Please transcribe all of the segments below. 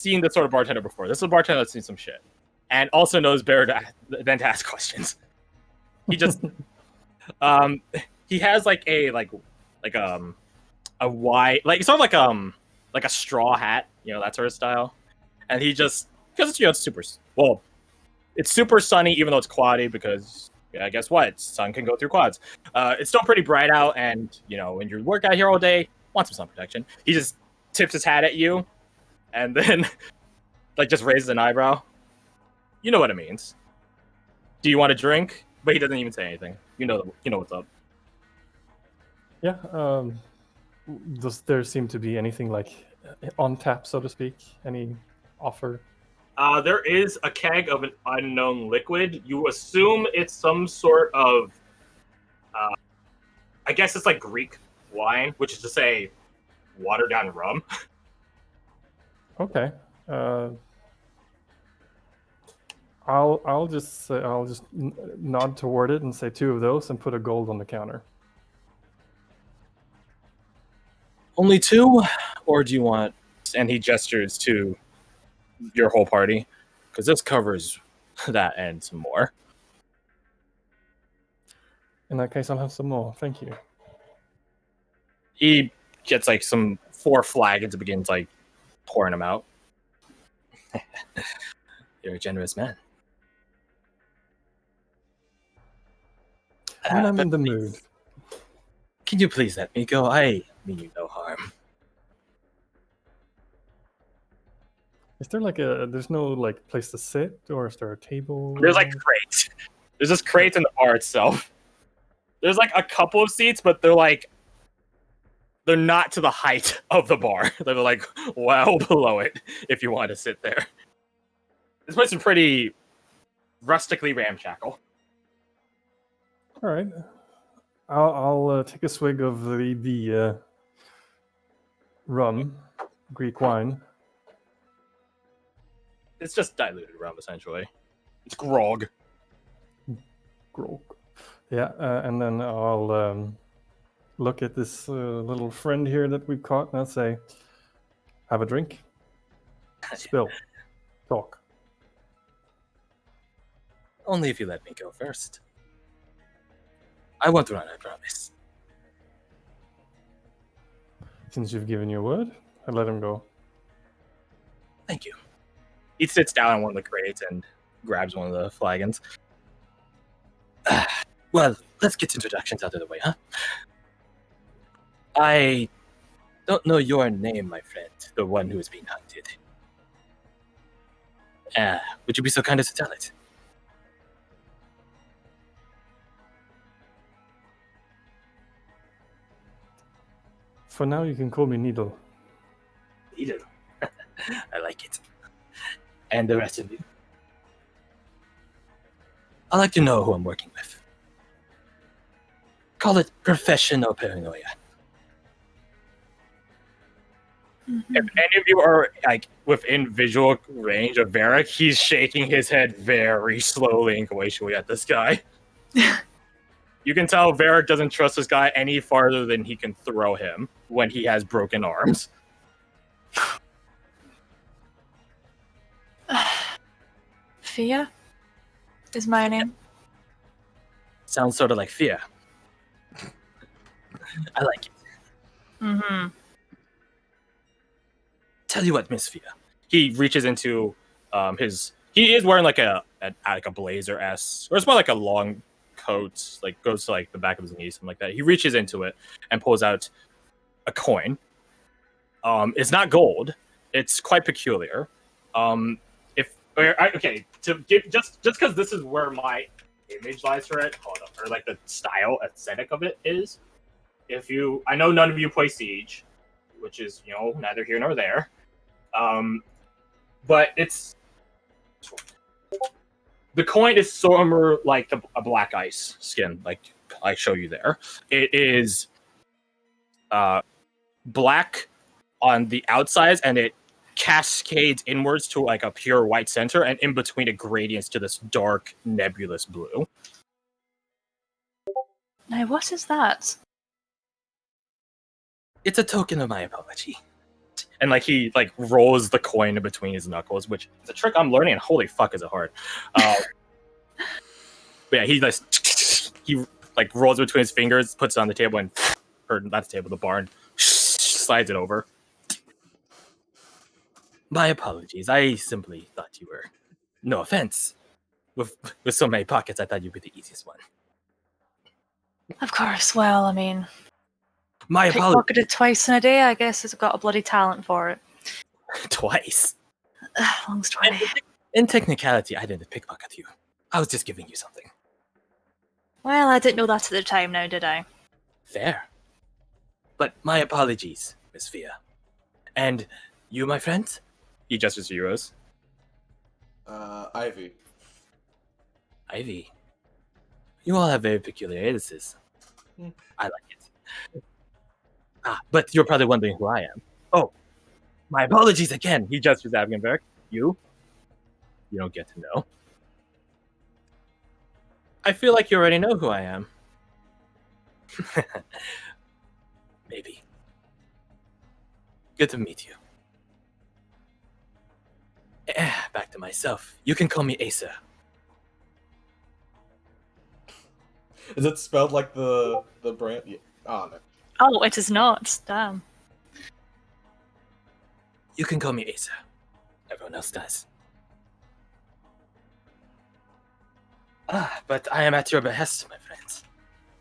seen this sort of bartender before. This is a bartender that's seen some shit, and also knows better than to ask questions. He just, he has like a wide, like sort of like a straw hat, that sort of style, and he just because it's it's super sunny even though it's cloudy because guess what, sun can go through clouds. It's still pretty bright out, and when you work out here all day, want some sun protection. He just tips his hat at you, and then like just raises an eyebrow. You know what it means. Do you want a drink? But he doesn't even say anything. You know what's up. Yeah. Does there seem to be anything like on tap, so to speak? Any offer? There is a keg of an unknown liquid. You assume it's some sort of, I guess it's like Greek wine, which is to say, watered down rum. Okay. I'll just nod toward it and say 2 of those and put a gold on the counter. Only 2, or do you want? And he gestures to your whole party, because this covers that and some more. In that case, I'll have some more. Thank you. He gets like some 4 flagons and begins like pouring them out. You're a generous man. When I'm in the mood. Can you please let me go? I mean you no harm. Is there like there's no like place to sit, or is there a table? There's like crates. There's just crates in the bar itself. There's like a couple of seats, but they're not to the height of the bar. They're like well below it if you want to sit there. This place is pretty rustically ramshackle. All right. I'll take a swig of the rum, Greek wine. It's just diluted rum, essentially. It's grog. Grog. Yeah, and then I'll look at this little friend here that we've caught, and I'll say, have a drink. Spill. Talk. Only if you let me go first. I won't run, I promise. Since you've given your word, I'll let him go. Thank you. He sits down on one of the crates and grabs one of the flagons. Well, let's get introductions out of the way, huh? I don't know your name, my friend, the one who is being hunted. Would you be so kind as to tell it? For now, you can call me Needle. Needle. I like it. And the rest of you? I like to know who I'm working with. Call it professional paranoia. Mm-hmm. If any of you are like within visual range of Varric, he's shaking his head very slowly and glacially at this guy. You can tell Varric doesn't trust this guy any farther than he can throw him when he has broken arms. Fia is my name. Sounds sort of like fear. I like it. Mm-hmm. Tell you what, Miss Fia. He reaches into his. He is wearing like a blazer-esque, or it's more like a long coat, like goes to like the back of his knee, something like that. He reaches into it and pulls out a coin. It's not gold. It's quite peculiar. Okay, to give just because this is where my image lies for it, or like the style aesthetic of it is. I know none of you play Siege, which is neither here nor there. But it's the coin is sort of like a black ice skin, like I show you there. It is black on the outsides, and it cascades inwards to like a pure white center, and in between it gradients to this dark nebulous blue. Now, what is that? It's a token of my apology. and like he like rolls the coin in between his knuckles, which is a trick I'm learning. And holy fuck, is it hard! But yeah, he just he like rolls it between his fingers, puts it on the table, and or not the table, the barn, slides it over. My apologies. I simply thought you were. No offense. With so many pockets, I thought you'd be the easiest one. Of course. Well, I mean, My apologies. pickpocketed twice in a day. I guess it's got a bloody talent for it. Twice. Long story. In technicality, I didn't pickpocket you. I was just giving you something. Well, I didn't know that at the time. Now, did I? Fair. But my apologies, Miss Fia. And you, my friend? He gestures to Euros. Ivy. Ivy. You all have very peculiar aliases. I like it. But you're probably wondering who I am. Oh, my apologies again. He gestures at Avenberg. You don't get to know. I feel like you already know who I am. Maybe. Good to meet you. Back to myself. You can call me Asa. Is it spelled like the brand? Yeah. Oh, no. Oh, it is not. Damn. You can call me Asa. Everyone else does. But I am at your behest, my friends.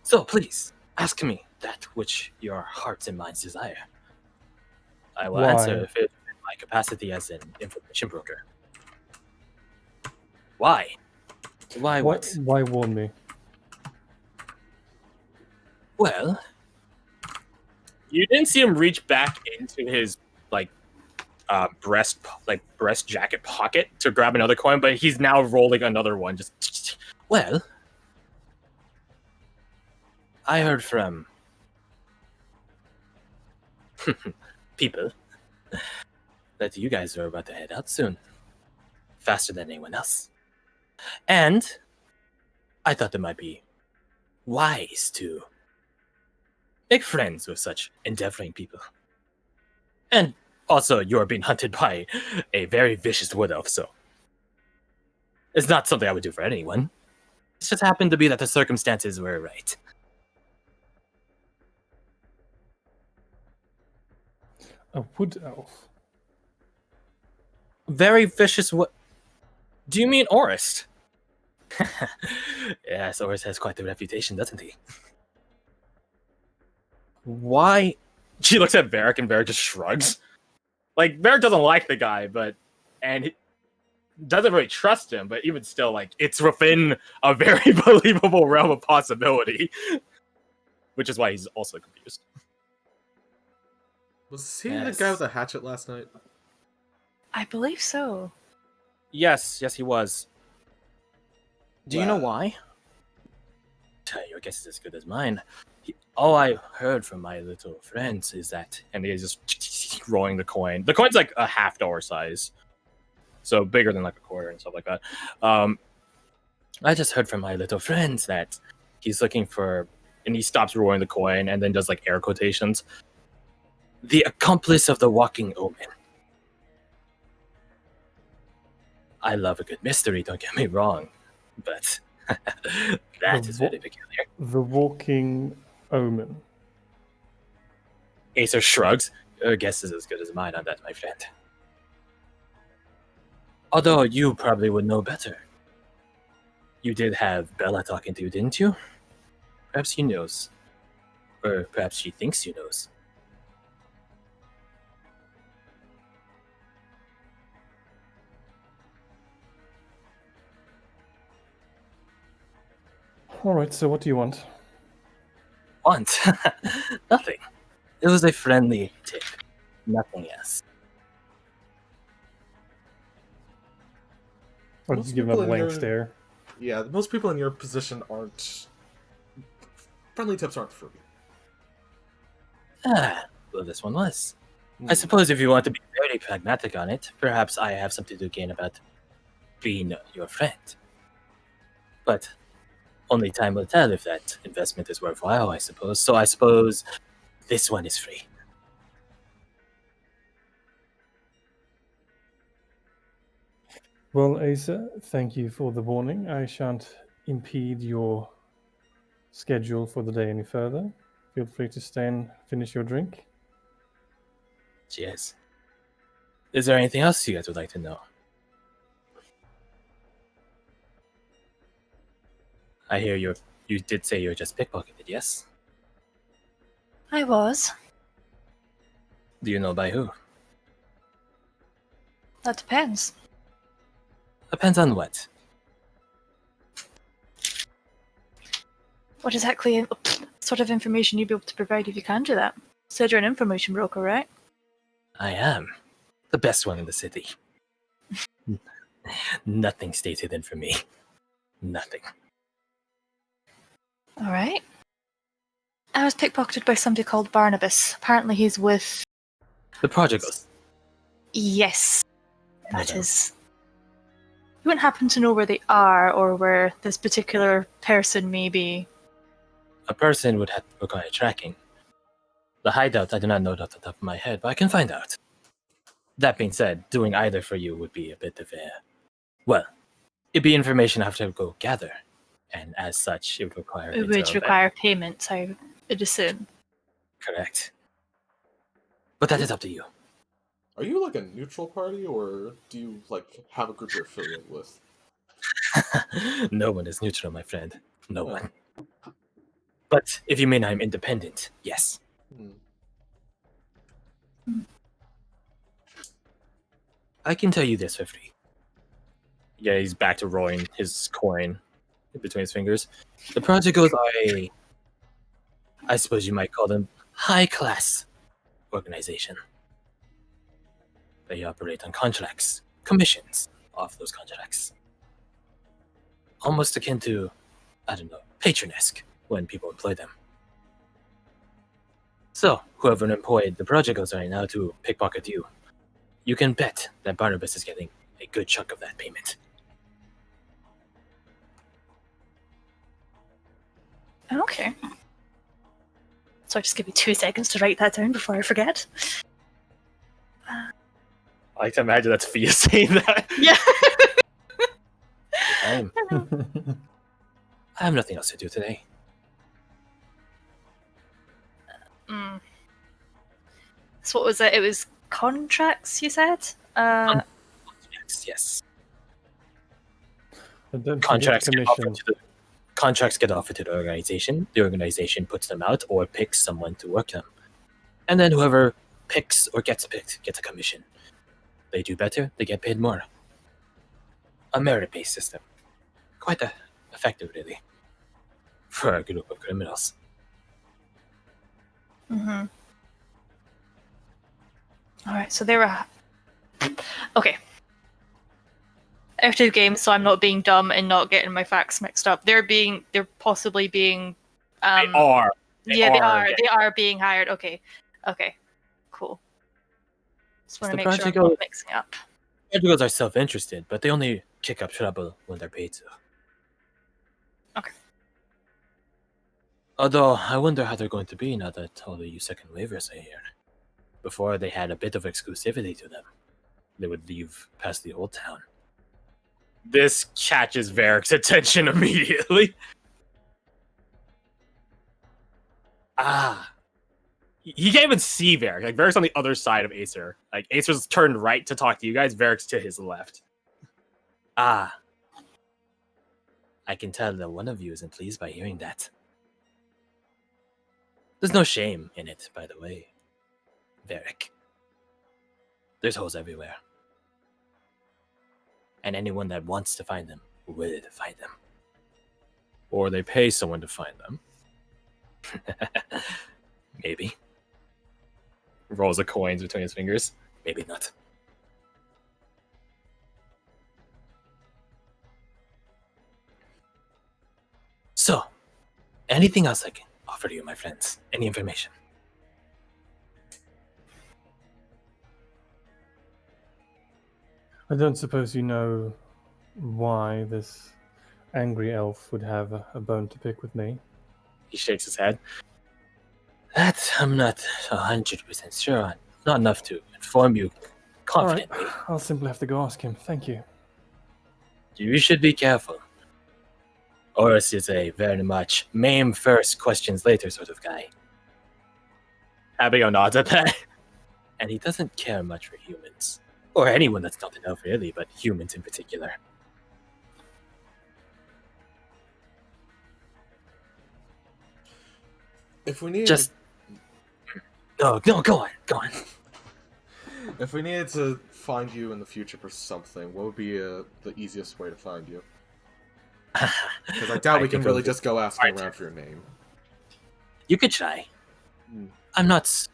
So please, ask me that which your hearts and minds desire. I will Why? answer if it is in my capacity as an information broker. Why? Why what? Why warn me? Well, you didn't see him reach back into his breast jacket pocket to grab another coin, but he's now rolling another one. Just well, I heard from people that you guys are about to head out soon, faster than anyone else, and I thought it might be wise to make friends with such endeavoring people. And also, you're being hunted by a very vicious wood elf, so it's not something I would do for anyone. It just happened to be that the circumstances were right. A wood elf. Very vicious wood. Do you mean Orist? Yes, Orist has quite the reputation, doesn't he? Why? She looks at Varric and Varric just shrugs. Like, Varric doesn't like the guy, and he doesn't really trust him, but even still, like, it's within a very believable realm of possibility. Which is why he's also confused. Was he the guy with the hatchet last night? I believe so. Yes, he was. Do you know Well. why? Your guess is as good as mine. All I heard from my little friends is that, and he's just rolling the coin. The coin's like a $50 size, so bigger than like a quarter and stuff like that. I just heard from my little friends that he's looking for, and he stops rolling the coin and then does like air quotations. The accomplice of the walking omen. I love a good mystery, don't get me wrong, but that is very peculiar. The walking omen. Acer shrugs. Your guess is as good as mine on that, my friend. Although you probably would know better. You did have Bella talking to you, didn't you? Perhaps she knows. Or perhaps she thinks she knows. Alright, so what do you want? Want? Nothing. It was a friendly tip. Nothing else. Or Most just give him a people in blank your- stare? Yeah, most people in your position aren't. Friendly tips aren't for me. Well, this one was. I suppose if you want to be very pragmatic on it, perhaps I have something to gain about being your friend. But only time will tell if that investment is worthwhile, I suppose. So I suppose this one is free. Well, Asa, thank you for the warning. I shan't impede your schedule for the day any further. Feel free to stay and finish your drink. Cheers. Is there anything else you guys would like to know? I hear you did say you were just pickpocketed, yes? I was. Do you know by who? That depends. Depends on what. What exactly sort of information you'd be able to provide if you can do that? Said you're an information broker, right? I am. The best one in the city. Nothing stays hidden from me. Nothing. All right. I was pickpocketed by somebody called Barnabas. Apparently he's with... The Prodigals. Yes, that Madam. is. You wouldn't happen to know where they are or where this particular person may be? A person would have to require tracking. The hideout I do not know off the top of my head, but I can find out. That being said, doing either for you would be a bit of a... Well, it'd be information I have to go gather. And as such, it would require... It would require payment, I would assume. Correct. But that is up to you. Are you like a neutral party, or do you like have a group you're affiliated with? No one is neutral, my friend. No Oh. one. But if you mean I'm independent, yes. I can tell you this for free. Yeah, he's back to rolling his coin between his fingers. The Prodigals are I suppose you might call them, high-class organization. They operate on contracts, commissions off those contracts. Almost akin to, I don't know, patronesque when people employ them. So, whoever employed the Prodigals right now to pickpocket you, you can bet that Barnabas is getting a good chunk of that payment. Okay. So just give me 2 seconds to write that down before I forget. I like to imagine that's Fia saying that. Yeah. I have nothing else to do today. So what was it? It was contracts, you said? Yes. And don't forget Contracts commissions. get offered to the organization. The organization puts them out or picks someone to work them. And then whoever picks or gets picked gets a commission. They do better, they get paid more. A merit-based system. Quite effective, really. For a group of criminals. Mm-hmm. Alright, so they were... Okay. Out of the game, so I'm not being dumb and not getting my facts mixed up. They're possibly being... They are. They are being hired. Okay. Cool. Just want to The make sure I'm Prodigals- not mixing up. Prodigals are self-interested, but they only kick up trouble when they're paid to. Okay. Although, I wonder how they're going to be now that all the second waivers are here. Before, they had a bit of exclusivity to them. They would leave past the old town. This catches Varric's attention immediately. He can't even see Varric. Like, Varric's on the other side of Acer. Like, Acer's turned right to talk to you guys. Varric's to his left. I can tell that one of you isn't pleased by hearing that. There's no shame in it, by the way, Varric. There's holes everywhere. And anyone that wants to find them will find them. Or they pay someone to find them. Maybe. Rolls of coins between his fingers. Maybe not. So, anything else I can offer to you, my friends? Any information? I don't suppose you know why this angry elf would have a bone to pick with me. He shakes his head. That I'm not 100% sure on. Not enough to inform you All right, confidently. I'll simply have to go ask him. Thank you. You should be careful. Oris is a very much maim first, questions later sort of guy. Abigail nods at that. And he doesn't care much for humans. Or anyone that's not enough, really, but humans in particular. If we needed Just... No, go on. if we needed to find you in the future for something, what would be the easiest way to find you? Because I doubt we can really just go asking around for your name. You could try. I'm not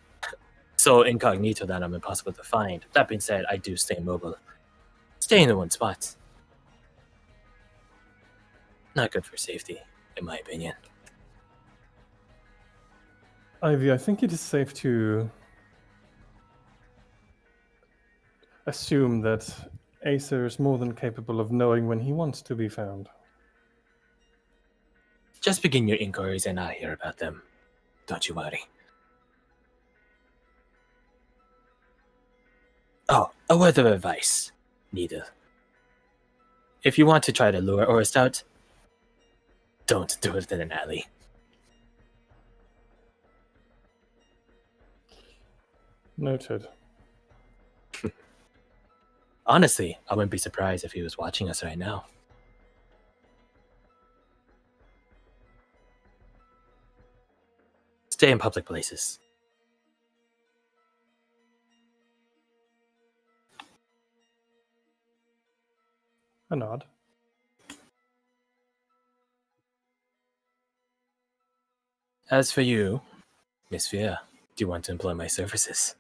so incognito that I'm impossible to find. That being said, I do stay mobile. Staying in one spot. Not good for safety, in my opinion. Ivy, I think it is safe to assume that Acer is more than capable of knowing when he wants to be found. Just begin your inquiries and I'll hear about them. Don't you worry. Oh, a word of advice, Needle. If you want to try to lure Oris out, don't do it in an alley. Noted. Honestly, I wouldn't be surprised if he was watching us right now. Stay in public places. A nod. As for you, Miss Fia, do you want to employ my services?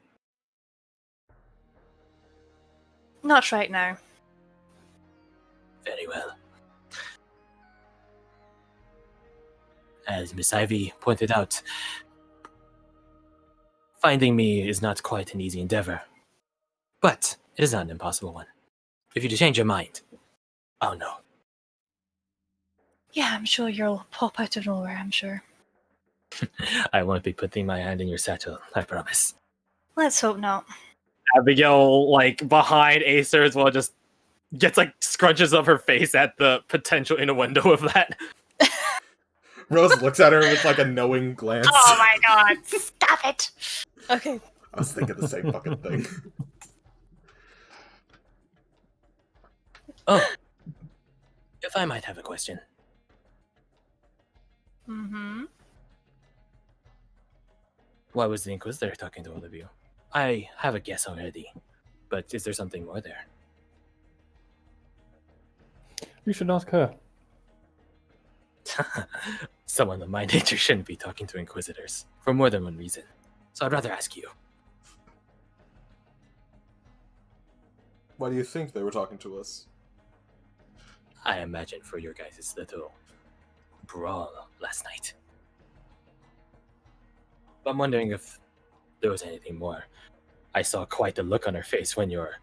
Not right now. Very well. As Miss Ivy pointed out, finding me is not quite an easy endeavor, but it is not an impossible one. If you change your mind, I'll know. Yeah, I'm sure you'll pop out of nowhere, I'm sure. I won't be putting my hand in your satchel, I promise. Let's hope not. Abigail, like, behind Acer as well, just gets, like, scrunches up her face at the potential innuendo of that. Rose looks at her with like a knowing glance. Oh my god, stop it! Okay. I was thinking the same fucking thing. Oh, if I might have a question. Mm-hmm. Why was the Inquisitor talking to all of you? I have a guess already, but is there something more there? You should ask her. Someone of my nature shouldn't be talking to Inquisitors, for more than one reason. So I'd rather ask you. Why do you think they were talking to us? I imagine for your guys' little brawl last night. But I'm wondering if there was anything more. I saw quite the look on her face when your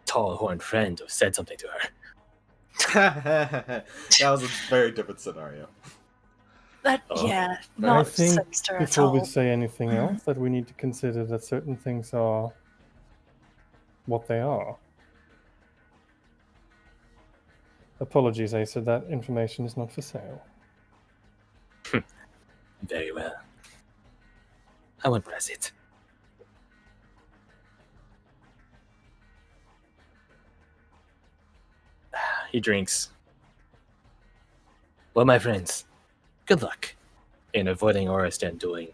tall horned friend said something to her. That was a very different scenario. Yeah, I not think sinister at before we all. say anything else, that we need to consider that certain things are what they are. Apologies, Acer, that information is not for sale. Very well. I won't press it. He drinks. Well, my friends, good luck in avoiding Orist and doing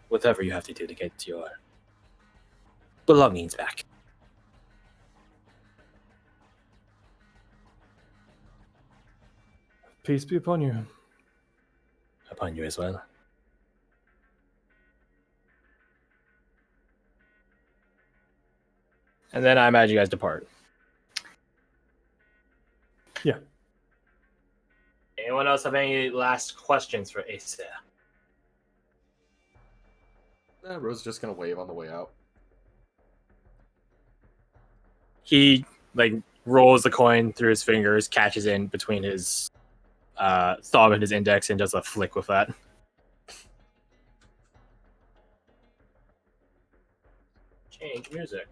whatever you have to do to get your belongings back. Peace be upon you. Upon you as well. And then I imagine you guys depart. Yeah. Anyone else have any last questions for Acer? Rose is just gonna wave on the way out. He rolls the coin through his fingers, catches in between his thumb and his index, and does a flick with that. Change music.